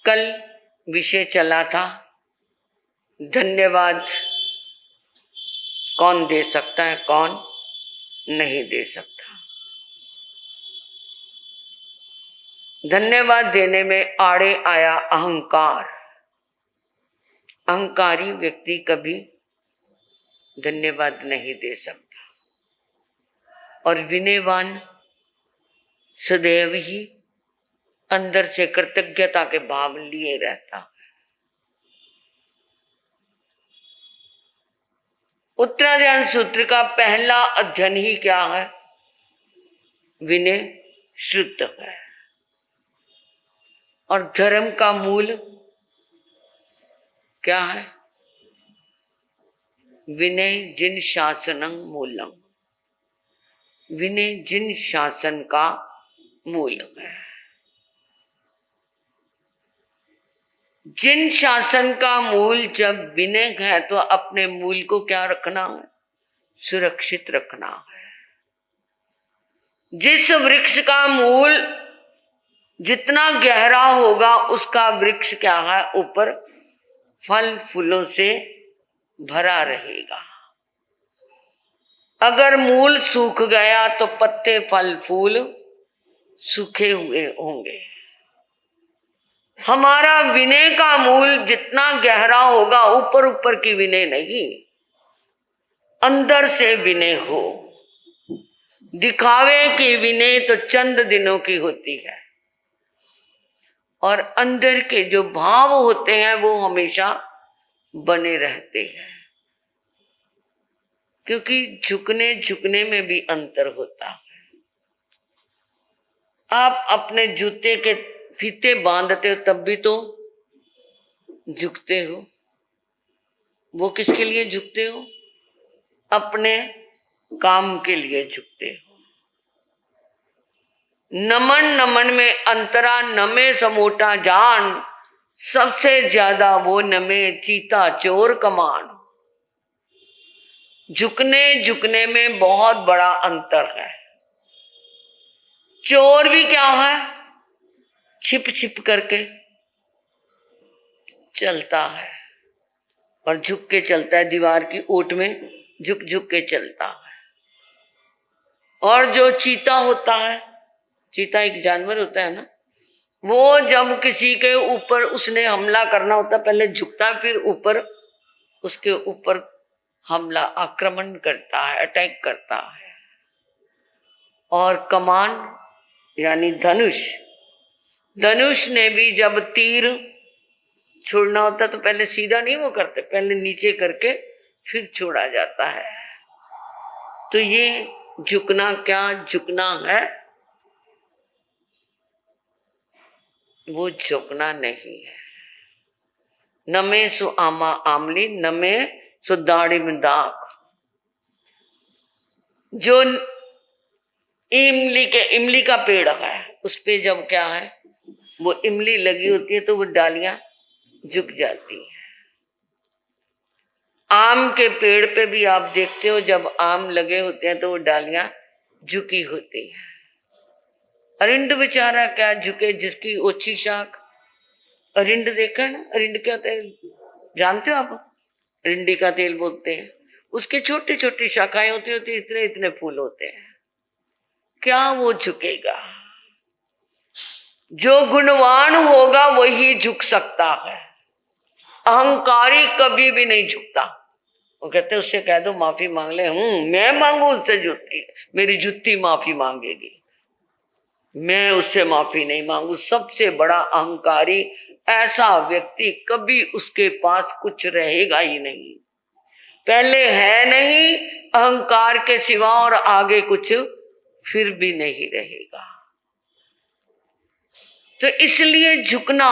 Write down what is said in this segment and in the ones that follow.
कल विषय चला था धन्यवाद कौन दे सकता है, कौन नहीं दे सकता। धन्यवाद देने में आड़े आया अहंकार। अहंकारी व्यक्ति कभी धन्यवाद नहीं दे सकता और विनयवान सदैव ही अंदर से कृतज्ञता के भाव लिए रहता। उत्तराध्यान सूत्र का पहला अध्ययन ही क्या है? विनय शुद्ध है। और धर्म का मूल क्या है? विनय जिन शासनं मूलम। विनय जिन शासन का मूल है। जिन शासन का मूल जब विनय है तो अपने मूल को क्या रखना है? सुरक्षित रखना है। जिस वृक्ष का मूल जितना गहरा होगा उसका वृक्ष क्या है? ऊपर फल फूलों से भरा रहेगा। अगर मूल सूख गया तो पत्ते फल फूल सूखे हुए होंगे। हमारा विनय का मूल जितना गहरा होगा, ऊपर ऊपर की विनय नहीं, अंदर से विनय हो। दिखावे की विनय तो चंद दिनों की होती है और अंदर के जो भाव होते हैं वो हमेशा बने रहते हैं। क्योंकि झुकने झुकने में भी अंतर होता है। आप अपने जूते के फीते बांधते हो तब भी तो झुकते हो। वो किसके लिए झुकते हो? अपने काम के लिए झुकते हो। नमन नमन में अंतरा नमे समोटा जान, सबसे ज्यादा वो नमे चीता चोर कमान। झुकने झुकने में बहुत बड़ा अंतर है। चोर भी क्या है? छिप छिप करके चलता है और झुक के चलता है। दीवार की ओट में झुक झुक के चलता है। और जो चीता होता है, चीता एक जानवर होता है ना, वो जब किसी के ऊपर उसने हमला करना होता है पहले झुकता है, फिर ऊपर उसके ऊपर हमला आक्रमण करता है, अटैक करता है। और कमान यानी धनुष, धनुष ने भी जब तीर छोड़ना होता तो पहले सीधा नहीं वो करते, पहले नीचे करके फिर छोड़ा जाता है। तो ये झुकना क्या झुकना है? वो झुकना नहीं है। नमे सु आमा आमली, नमे सु दाढ़ी में दाग। जो इमली का पेड़ है उस पे जब क्या है, वो इमली लगी होती है तो वो डालियां झुक जाती है। आम के पेड़ पे भी आप देखते हो जब आम लगे होते हैं तो वो डालियां झुकी होती है। अरिंड बेचारा क्या झुके, जिसकी ओछी शाख। अरिंड देखा है ना? अरिंड क्या तेल जानते हो आप? अरिंडी का तेल बोलते हैं। उसके छोटी छोटी शाखाएं होती होती, इतने इतने फूल होते हैं। क्या वो झुकेगा? जो गुणवान होगा वही झुक सकता है। अहंकारी कभी भी नहीं झुकता। वो कहते उससे कह दो माफी मांग ले। मैं मांगू उससे जुत्ती? मेरी जुत्ती माफी मांगेगी, मैं उससे माफी नहीं मांगू। सबसे बड़ा अहंकारी ऐसा व्यक्ति, कभी उसके पास कुछ रहेगा ही नहीं। पहले है नहीं अहंकार के सिवा और आगे कुछ फिर भी नहीं रहेगा। तो इसलिए झुकना,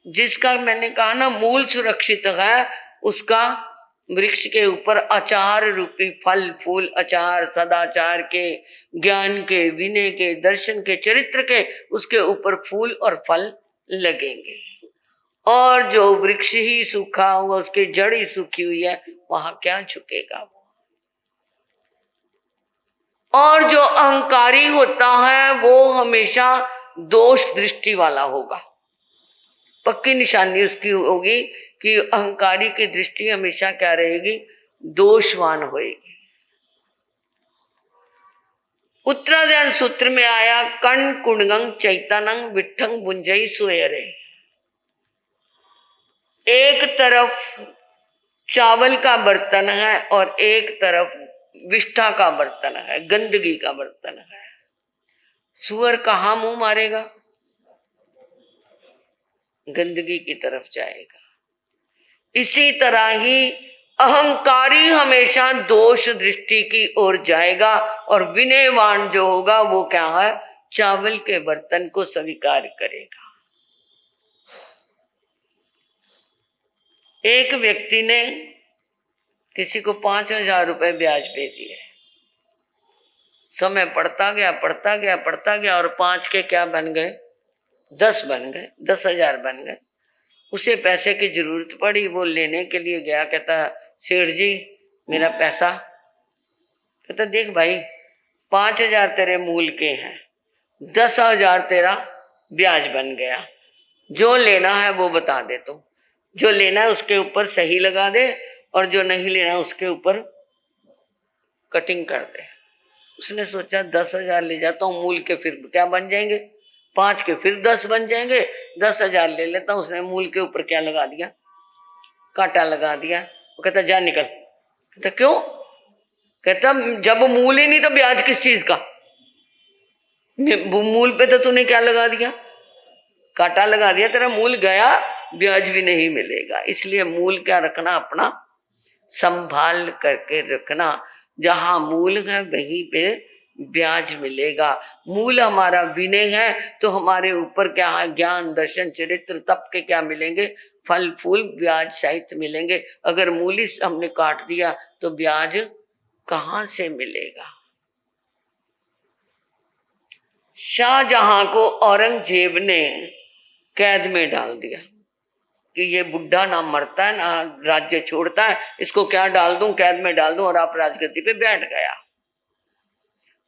जिसका मैंने कहा ना मूल सुरक्षित है, उसका वृक्ष के ऊपर आचार रूपी फल फूल, आचार सदाचार के, ज्ञान के, विनय के, दर्शन के, चरित्र के, उसके ऊपर फूल और फल लगेंगे। और जो वृक्ष ही सूखा हुआ, उसकी जड़ ही सूखी हुई है, वहां क्या झुकेगा वो? और जो अहंकारी होता है वो हमेशा दोष दृष्टि वाला होगा। पक्की निशानी उसकी होगी कि अहंकारी की दृष्टि हमेशा क्या रहेगी, दोषवान होएगी। उत्तराधान सूत्र में आया कण कुणगंग चैतनंग विठंग बुंजई सुएरे। एक तरफ चावल का बर्तन है और एक तरफ विष्ठा का बर्तन है, गंदगी का बर्तन है। सुअर कहाँ मुंह मारेगा, गंदगी की तरफ जाएगा। इसी तरह ही अहंकारी हमेशा दोष दृष्टि की ओर जाएगा और विनयवान जो होगा वो क्या है, चावल के बर्तन को स्वीकार करेगा। एक व्यक्ति ने किसी को 5,000 रुपए ब्याज पे दिए। समय पढ़ता गया और 5 के क्या बन गए, 10 बन गए, 10,000 बन गए। उसे पैसे की जरूरत पड़ी, वो लेने के लिए गया। कहता सेठ जी मेरा पैसा। कहता देख भाई 5,000 तेरे मूल के हैं, 10,000 तेरा ब्याज बन गया। जो लेना है वो बता दे, तो जो लेना है उसके ऊपर सही लगा दे और जो नहीं लेना उसके ऊपर कटिंग कर दे। उसने सोचा 10,000 ले जाता हूँ, मूल के फिर क्या बन जाएंगे, 5 के फिर 10 बन जाएंगे, 10,000 ले लेता हूँ। उसने मूल के ऊपर क्या लगा दिया, कांटा लगा दिया। वो कहता जा निकल। कहता क्यों? कहता जब मूल ही नहीं तो ब्याज किस चीज का, मूल पे तो तूने क्या लगा दिया, कांटा लगा दिया, तेरा मूल गया, ब्याज भी नहीं मिलेगा। इसलिए मूल क्या रखना, अपना संभाल करके रखना। जहां मूल है वहीं पे ब्याज मिलेगा। मूल हमारा विनय है तो हमारे ऊपर क्या है, ज्ञान दर्शन चरित्र तप के क्या मिलेंगे, फल फूल ब्याज सहित मिलेंगे। अगर मूल ही हमने काट दिया तो ब्याज कहां से मिलेगा। शाहजहां को औरंगजेब ने कैद में डाल दिया कि ये बुढ़ा ना मरता है ना राज्य छोड़ता है, इसको क्या डाल दूं, कैद में डाल दूं। और आप राजगद्दी पे बैठ गया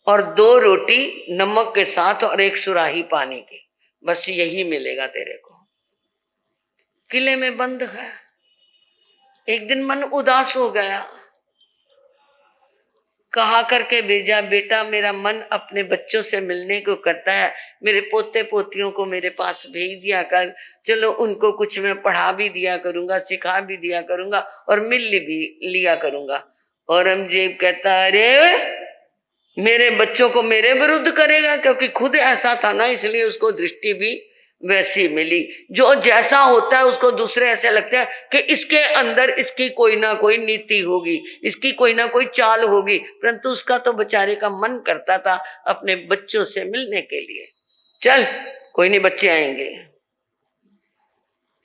और 2 रोटी नमक के साथ और 1 सुराही पानी की, बस यही मिलेगा तेरे को। किले में बंद है। एक दिन मन उदास हो गया, कहा करके भेजा बेटा मेरा मन अपने बच्चों से मिलने को करता है, मेरे पोते पोतियों को मेरे पास भेज दिया कर, चलो उनको कुछ मैं पढ़ा भी दिया करूंगा, सिखा भी दिया करूंगा और मिल भी लिया करूंगा। औरंगजेब कहता अरे मेरे बच्चों को मेरे विरुद्ध करेगा, क्योंकि खुद ऐसा था ना, इसलिए उसको दृष्टि भी वैसी मिली। जो जैसा होता है उसको दूसरे ऐसे लगता है कि इसके अंदर इसकी कोई ना कोई नीति होगी, इसकी कोई ना कोई चाल होगी, परंतु उसका तो बेचारे का मन करता था अपने बच्चों से मिलने के लिए। चल कोई नहीं, बच्चे आएंगे।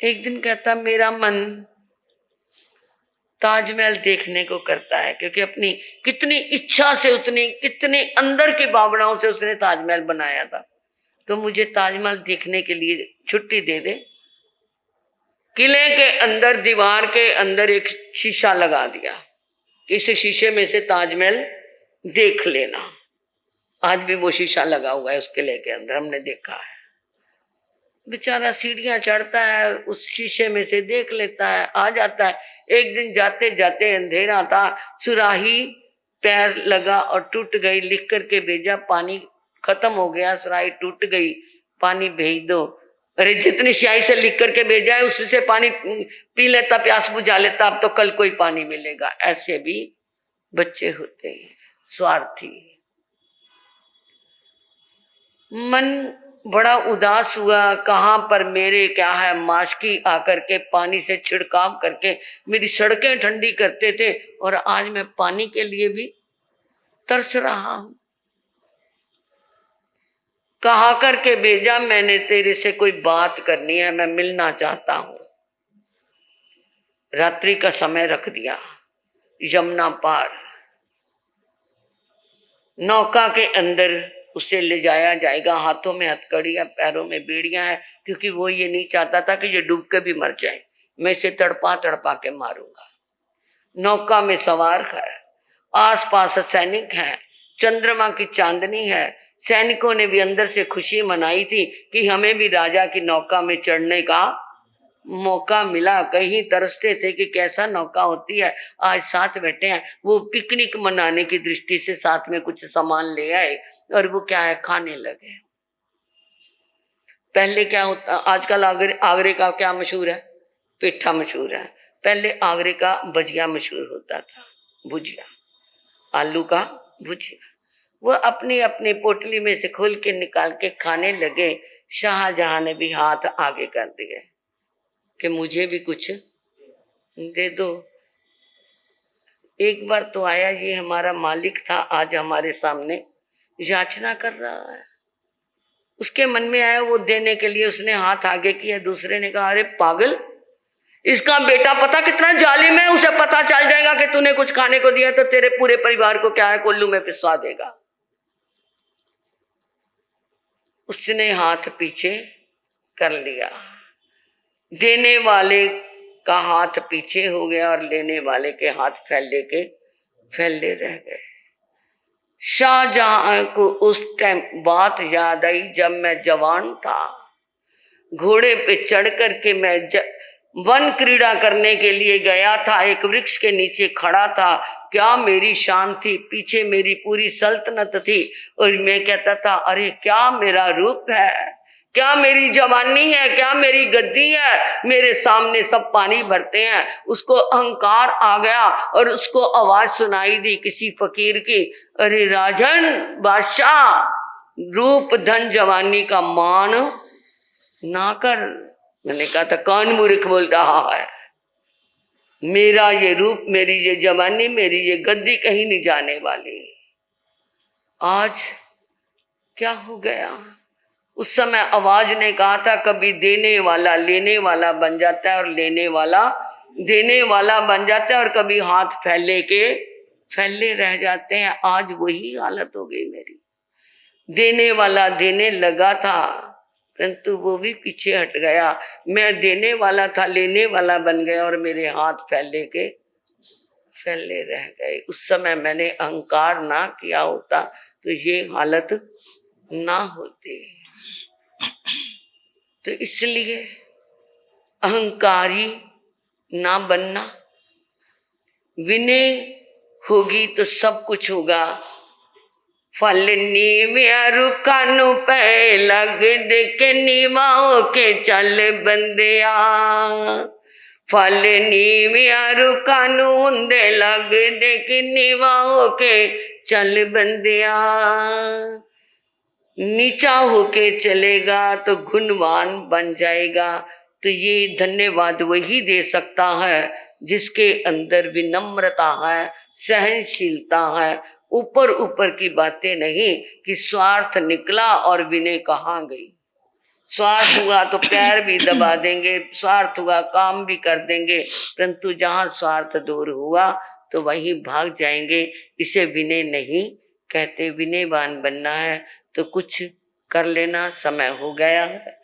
एक दिन कहता मेरा मन ताजमहल देखने को करता है, क्योंकि अपनी कितनी इच्छा से, उतनी कितने अंदर की भावनाओं से उसने ताजमहल बनाया था, तो मुझे ताजमहल देखने के लिए छुट्टी दे दे। किले के अंदर दीवार के अंदर एक शीशा लगा दिया, इस शीशे में से ताजमहल देख लेना। आज भी वो शीशा लगा हुआ है उस किले के अंदर, हमने देखा है। बेचारा सीढ़ियां चढ़ता है, उस शीशे में से देख लेता है, आ जाता है। एक दिन जाते जाते अंधेरा था, सुराही पैर लगा और टूट गई। लिख करके भेजा पानी खत्म हो गया, सुराही टूट गई, पानी भेज दो। अरे जितनी स्याही से लिख करके भेजा है उसमें से पानी पी लेता, प्यास बुझा लेता, अब तो कल कोई पानी मिलेगा। ऐसे भी बच्चे होते हैं, स्वार्थी। मन बड़ा उदास हुआ, कहां पर मेरे क्या है, माशकी आकर के पानी से छिड़काव करके मेरी सड़कें ठंडी करते थे, और आज मैं पानी के लिए भी तरस रहा हूं। कहा करके भेजा मैंने तेरे से कोई बात करनी है, मैं मिलना चाहता हूं। रात्रि का समय रख दिया, यमुना पार नौका के अंदर उसे ले जाया जाएगा। हाथों में हथकड़ियां, पैरों में बेड़ियां हैं, क्योंकि वो ये नहीं चाहता था कि ये डूब के भी मर जाए, मैं इसे तड़पा तड़पा के मारूंगा। नौका में सवार है, आसपास सैनिक हैं, चंद्रमा की चांदनी है। सैनिकों ने भी अंदर से खुशी मनाई थी कि हमें भी राजा की नौका में चढ़ने का मौका मिला, कहीं तरसते थे कि कैसा नौका होती है, आज साथ बैठे हैं। वो पिकनिक मनाने की दृष्टि से साथ में कुछ सामान ले आए और वो क्या है, खाने लगे। पहले क्या होता, आजकल आगरे का क्या मशहूर है, पेठा मशहूर है। पहले आगरे का भजिया मशहूर होता था, भुजिया, आलू का भुजिया। वो अपनी अपनी पोटली में से खोल के निकाल के खाने लगे। शाहजहां ने भी हाथ आगे कर दिए कि मुझे भी कुछ दे दो। एक बार तो आया, ये हमारा मालिक था, आज हमारे सामने याचना कर रहा है। उसके मन में आया वो देने के लिए, उसने हाथ आगे किया। दूसरे ने कहा, अरे पागल, इसका बेटा पता कितना जालिम है, उसे पता चल जाएगा कि तूने कुछ खाने को दिया तो तेरे पूरे परिवार को क्या है, कोल्लू में पिसवा देगा। उसने हाथ पीछे कर लिया। देने वाले का हाथ पीछे हो गया और लेने वाले के हाथ फैले रह गए। शाहजहां को उस टाइम बात याद आई, जब मैं जवान था, घोड़े पे चढ़ करके मैं वन क्रीड़ा करने के लिए गया था, एक वृक्ष के नीचे खड़ा था। क्या मेरी शान थी, पीछे मेरी पूरी सल्तनत थी और मैं कहता था, अरे क्या मेरा रूप है, क्या मेरी जवानी है, क्या मेरी गद्दी है, मेरे सामने सब पानी भरते हैं। उसको अहंकार आ गया और उसको आवाज सुनाई दी किसी फकीर की, अरे राजन, बादशाह, रूप धन जवानी का मान ना कर। मैंने कहा था, कौन मूर्ख बोल रहा है, मेरा ये रूप, मेरी ये जवानी, मेरी ये गद्दी कहीं नहीं जाने वाली। आज क्या हो गया, उस समय आवाज ने कहा था, कभी देने वाला लेने वाला बन जाता है और लेने वाला देने वाला बन जाता है और कभी हाथ फैले रह जाते हैं। आज वही हालत हो गई मेरी। देने वाला देने लगा था परंतु वो भी पीछे हट गया। मैं देने वाला था, लेने वाला बन गया और मेरे हाथ फैले रह गए। उस समय मैंने अहंकार ना किया होता तो ये हालत ना होती। तो इसलिए अहंकारी ना बनना, विनय होगी तो सब कुछ होगा। फल नीव्या कानू पे लग दे के नीवाओं के चल बंदिया, फल नीव्या कानू उंदे लग दे के नीवाओं के चल बंदिया। नीचा होके चलेगा तो गुणवान बन जाएगा। तो ये धन्यवाद वही दे सकता है जिसके अंदर विनम्रता है, सहनशीलता है, ऊपर ऊपर की बातें नहीं कि स्वार्थ निकला और विनय कहाँ गई। स्वार्थ हुआ तो पैर भी दबा देंगे, स्वार्थ हुआ काम भी कर देंगे, परंतु जहाँ स्वार्थ दूर हुआ तो वहीं भाग जाएंगे। इसे विनय नहीं कहते। विनयवान बनना है तो कुछ कर लेना। समय हो गया है।